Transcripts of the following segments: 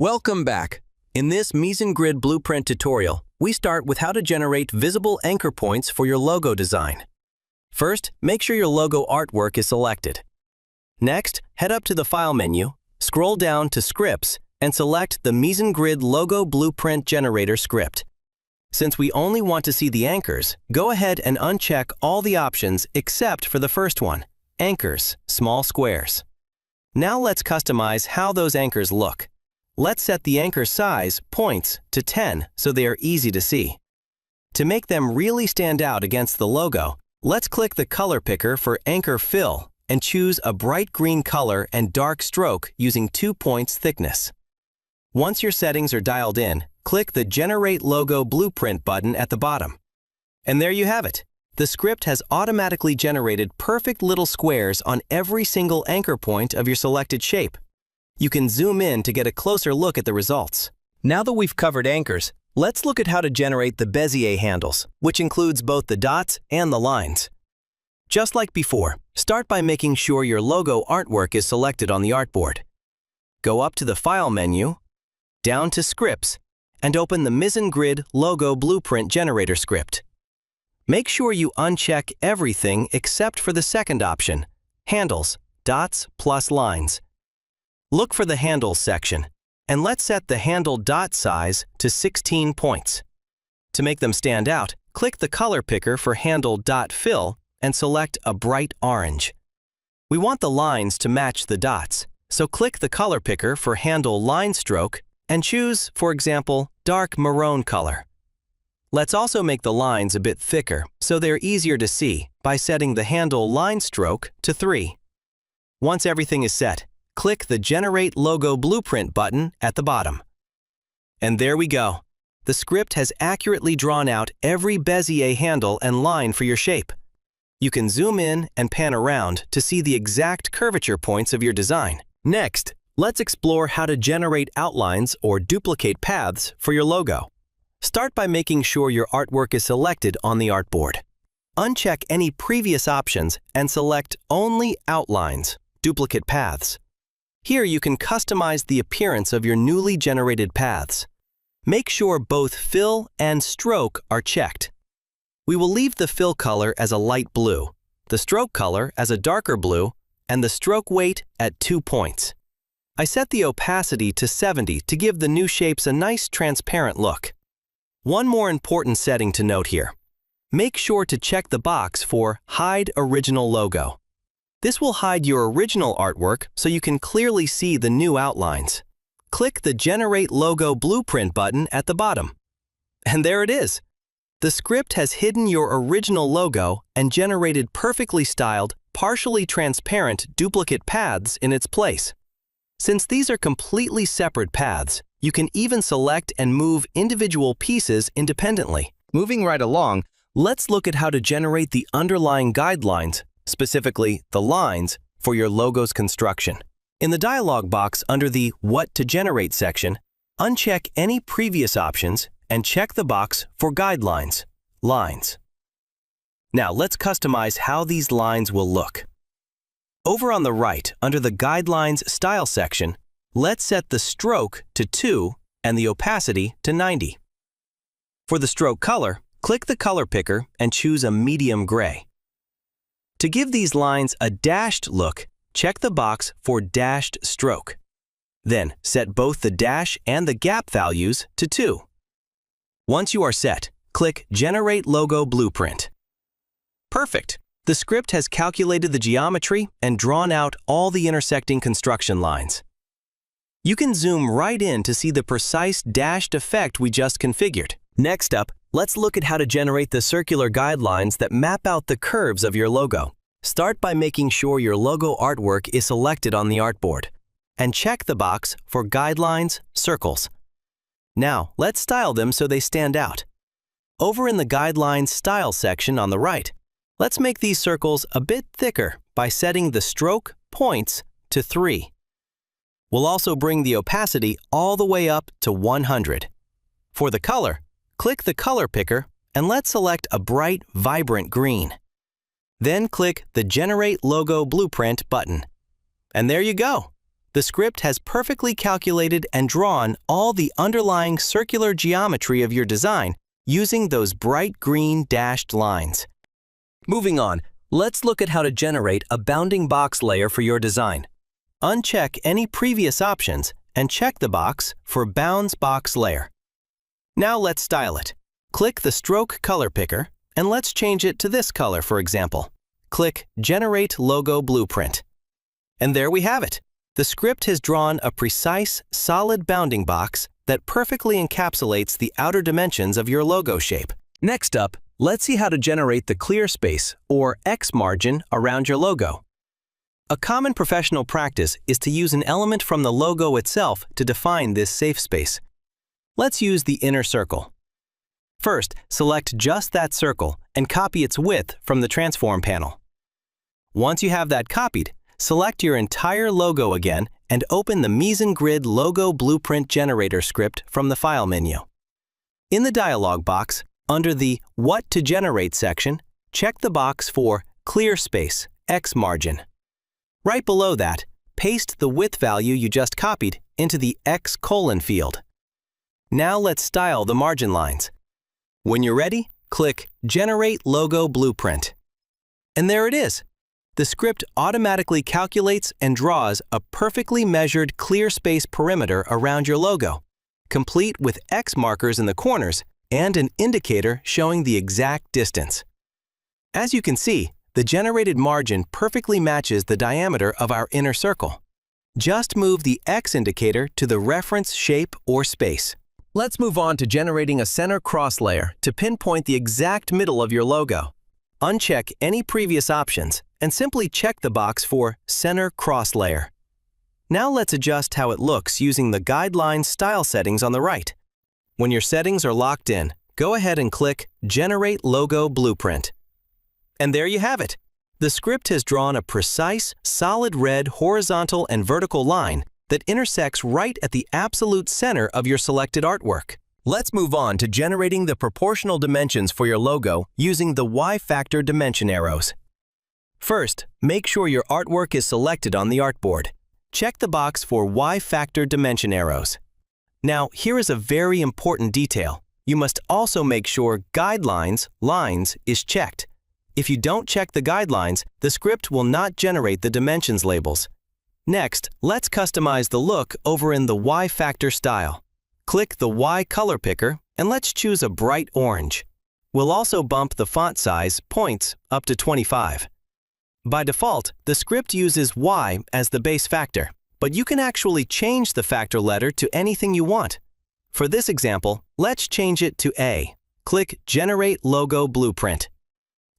Welcome back. In this MizanGrid Blueprint tutorial, we start with how to generate visible anchor points for your logo design. First, make sure your logo artwork is selected. Next, head up to the File menu, scroll down to Scripts, and select the MizanGrid Logo Blueprint Generator script. Since we only want to see the anchors, go ahead and uncheck all the options except for the first one, Anchors, Small Squares. Now let's customize how those anchors look. Let's set the anchor size, points, to 10 so they are easy to see. To make them really stand out against the logo, let's click the color picker for Anchor Fill and choose a bright green color and dark stroke using 2 points thickness. Once your settings are dialed in, click the Generate Logo Blueprint button at the bottom. And there you have it. The script has automatically generated perfect little squares on every single anchor point of your selected shape. You can zoom in to get a closer look at the results. Now that we've covered anchors, let's look at how to generate the Bezier handles, which includes both the dots and the lines. Just like before, start by making sure your logo artwork is selected on the artboard. Go up to the File menu, down to Scripts, and open the MizanGrid Logo Blueprint Generator script. Make sure you uncheck everything except for the second option, Handles, Dots plus Lines. Look for the Handles section, and let's set the handle dot size to 16 points. To make them stand out, click the color picker for Handle Dot Fill and select a bright orange. We want the lines to match the dots, so click the color picker for Handle Line Stroke and choose, for example, dark maroon color. Let's also make the lines a bit thicker so they're easier to see by setting the Handle Line Stroke to 3. Once everything is set, click the Generate Logo Blueprint button at the bottom. And there we go. The script has accurately drawn out every Bezier handle and line for your shape. You can zoom in and pan around to see the exact curvature points of your design. Next, let's explore how to generate outlines or duplicate paths for your logo. Start by making sure your artwork is selected on the artboard. Uncheck any previous options and select only Outlines, Duplicate Paths. Here you can customize the appearance of your newly generated paths. Make sure both Fill and Stroke are checked. We will leave the fill color as a light blue, the stroke color as a darker blue, and the stroke weight at 2 points. I set the opacity to 70 to give the new shapes a nice transparent look. One more important setting to note here. Make sure to check the box for Hide Original Logo. This will hide your original artwork so you can clearly see the new outlines. Click the Generate Logo Blueprint button at the bottom. And there it is. The script has hidden your original logo and generated perfectly styled, partially transparent duplicate paths in its place. Since these are completely separate paths, you can even select and move individual pieces independently. Moving right along, let's look at how to generate the underlying guidelines, specifically the lines, for your logo's construction. In the dialog box under the What to Generate section, uncheck any previous options and check the box for Guidelines, Lines. Now let's customize how these lines will look. Over on the right, under the Guidelines Style section, let's set the stroke to 2 and the opacity to 90. For the stroke color, click the color picker and choose a medium gray. To give these lines a dashed look, check the box for Dashed Stroke. Then set both the dash and the gap values to 2. Once you are set, click Generate Logo Blueprint. Perfect! The script has calculated the geometry and drawn out all the intersecting construction lines. You can zoom right in to see the precise dashed effect we just configured. Next up, let's look at how to generate the circular guidelines that map out the curves of your logo. Start by making sure your logo artwork is selected on the artboard, and check the box for Guidelines, Circles. Now, let's style them so they stand out. Over in the Guidelines Style section on the right, let's make these circles a bit thicker by setting the stroke points to 3. We'll also bring the opacity all the way up to 100. For the color, click the color picker and let's select a bright, vibrant green. Then click the Generate Logo Blueprint button. And there you go. The script has perfectly calculated and drawn all the underlying circular geometry of your design using those bright green dashed lines. Moving on, let's look at how to generate a bounding box layer for your design. Uncheck any previous options and check the box for Bounds Box Layer. Now let's style it. Click the stroke color picker and let's change it to this color, for example. Click Generate Logo Blueprint. And there we have it. The script has drawn a precise, solid bounding box that perfectly encapsulates the outer dimensions of your logo shape. Next up, let's see how to generate the clear space, or X margin, around your logo. A common professional practice is to use an element from the logo itself to define this safe space. Let's use the inner circle. First, select just that circle and copy its width from the transform panel. Once you have that copied, select your entire logo again and open the MizanGrid Logo Blueprint Generator script from the File menu. In the dialog box, under the What to Generate section, check the box for Clear Space, X Margin. Right below that, paste the width value you just copied into the X colon field. Now let's style the margin lines. When you're ready, click Generate Logo Blueprint. And there it is. The script automatically calculates and draws a perfectly measured clear space perimeter around your logo, complete with X markers in the corners and an indicator showing the exact distance. As you can see, the generated margin perfectly matches the diameter of our inner circle. Just move the X indicator to the reference shape or space. Let's move on to generating a center cross layer to pinpoint the exact middle of your logo. Uncheck any previous options and simply check the box for Center Cross Layer. Now let's adjust how it looks using the Guideline Style settings on the right. When your settings are locked in, go ahead and click Generate Logo Blueprint. And there you have it. The script has drawn a precise, solid red horizontal and vertical line that intersects right at the absolute center of your selected artwork. Let's move on to generating the proportional dimensions for your logo using the Y-factor dimension arrows. First, make sure your artwork is selected on the artboard. Check the box for Y-factor dimension arrows. Now, here is a very important detail. You must also make sure Guidelines, Lines is checked. If you don't check the guidelines, the script will not generate the dimensions labels. Next, let's customize the look over in the Y-factor style. Click the Y color picker and let's choose a bright orange. We'll also bump the font size points up to 25. By default, the script uses Y as the base factor, but you can actually change the factor letter to anything you want. For this example, let's change it to A. Click Generate Logo Blueprint.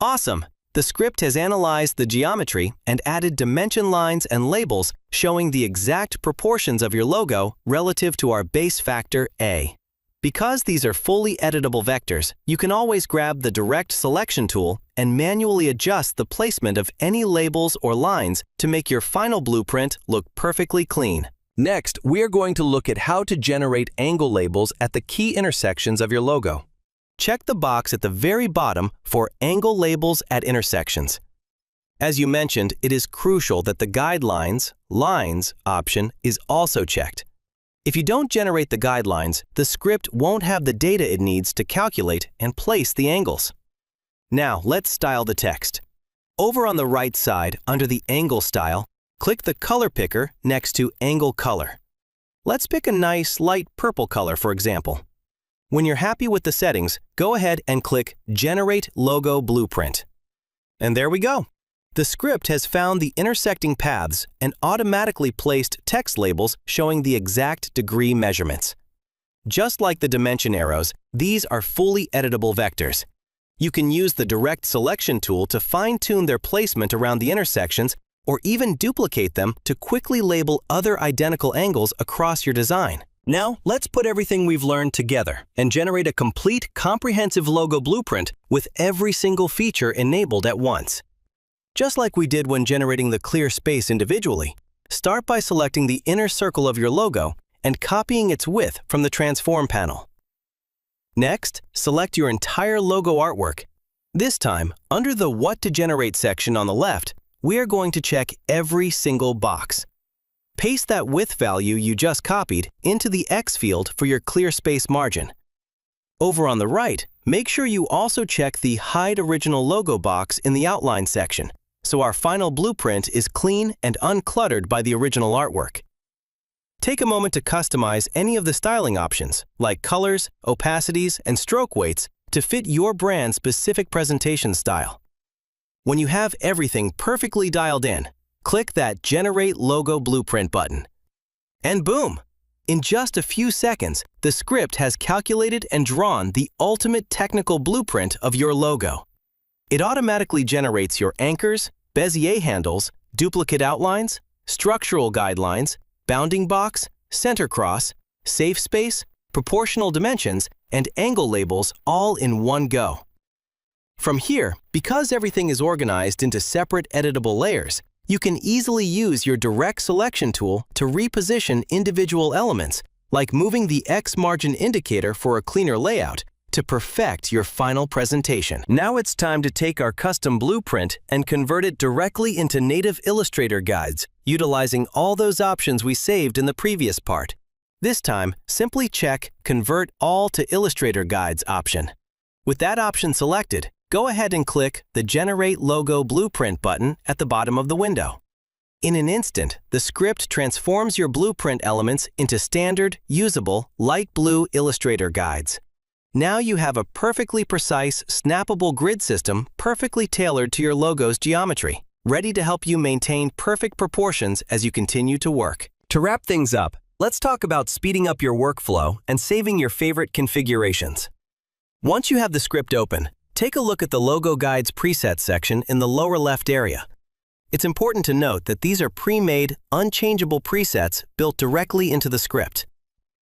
Awesome! The script has analyzed the geometry and added dimension lines and labels showing the exact proportions of your logo relative to our base factor A. Because these are fully editable vectors, you can always grab the Direct Selection tool and manually adjust the placement of any labels or lines to make your final blueprint look perfectly clean. Next, we are going to look at how to generate angle labels at the key intersections of your logo. Check the box at the very bottom for Angle Labels at Intersections. As you mentioned, it is crucial that the Guidelines, Lines option is also checked. If you don't generate the guidelines, the script won't have the data it needs to calculate and place the angles. Now, let's style the text. Over on the right side, under the Angle style, click the color picker next to Angle Color. Let's pick a nice light purple color, for example. When you're happy with the settings, go ahead and click Generate Logo Blueprint. And there we go. The script has found the intersecting paths and automatically placed text labels showing the exact degree measurements. Just like the dimension arrows, these are fully editable vectors. You can use the Direct Selection tool to fine-tune their placement around the intersections or even duplicate them to quickly label other identical angles across your design. Now, let's put everything we've learned together and generate a complete, comprehensive logo blueprint with every single feature enabled at once. Just like we did when generating the clear space individually, start by selecting the inner circle of your logo and copying its width from the Transform panel. Next, select your entire logo artwork. This time, under the What to Generate section on the left, we are going to check every single box. Paste that width value you just copied into the X field for your clear space margin. Over on the right, make sure you also check the Hide Original Logo box in the Outline section, so our final blueprint is clean and uncluttered by the original artwork. Take a moment to customize any of the styling options, like colors, opacities, and stroke weights, to fit your brand's specific presentation style. When you have everything perfectly dialed in, click that Generate Logo Blueprint button. And boom! In just a few seconds, the script has calculated and drawn the ultimate technical blueprint of your logo. It automatically generates your anchors, Bezier handles, duplicate outlines, structural guidelines, bounding box, center cross, safe space, proportional dimensions, and angle labels all in one go. From here, because everything is organized into separate editable layers, you can easily use your direct selection tool to reposition individual elements, like moving the X margin indicator for a cleaner layout, to perfect your final presentation. Now it's time to take our custom blueprint and convert it directly into native Illustrator guides, utilizing all those options we saved in the previous part. This time, simply check Convert All to Illustrator Guides option. With that option selected, go ahead and click the Generate Logo Blueprint button at the bottom of the window. In an instant, the script transforms your blueprint elements into standard, usable, light blue Illustrator guides. Now you have a perfectly precise, snappable grid system perfectly tailored to your logo's geometry, ready to help you maintain perfect proportions as you continue to work. To wrap things up, let's talk about speeding up your workflow and saving your favorite configurations. Once you have the script open, take a look at the Logo Guides preset section in the lower left area. It's important to note that these are pre-made, unchangeable presets built directly into the script.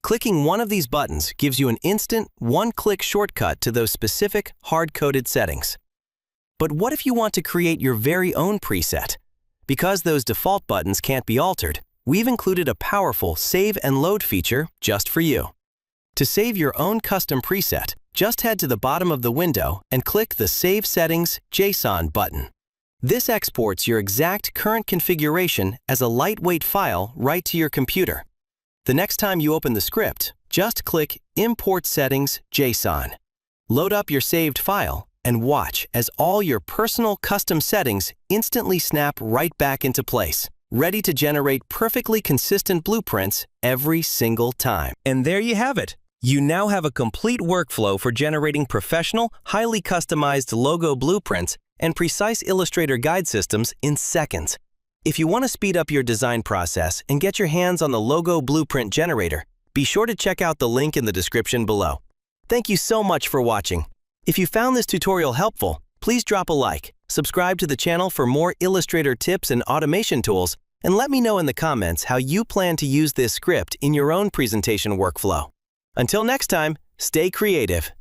Clicking one of these buttons gives you an instant, one-click shortcut to those specific, hard-coded settings. But what if you want to create your very own preset? Because those default buttons can't be altered, we've included a powerful Save and Load feature just for you. To save your own custom preset, just head to the bottom of the window and click the Save Settings JSON button. This exports your exact current configuration as a lightweight file right to your computer. The next time you open the script, just click Import Settings JSON. Load up your saved file and watch as all your personal custom settings instantly snap right back into place, ready to generate perfectly consistent blueprints every single time. And there you have it. You now have a complete workflow for generating professional, highly customized logo blueprints and precise Illustrator guide systems in seconds. If you want to speed up your design process and get your hands on the Logo Blueprint Generator, be sure to check out the link in the description below. Thank you so much for watching. If you found this tutorial helpful, please drop a like, subscribe to the channel for more Illustrator tips and automation tools, and let me know in the comments how you plan to use this script in your own presentation workflow. Until next time, stay creative.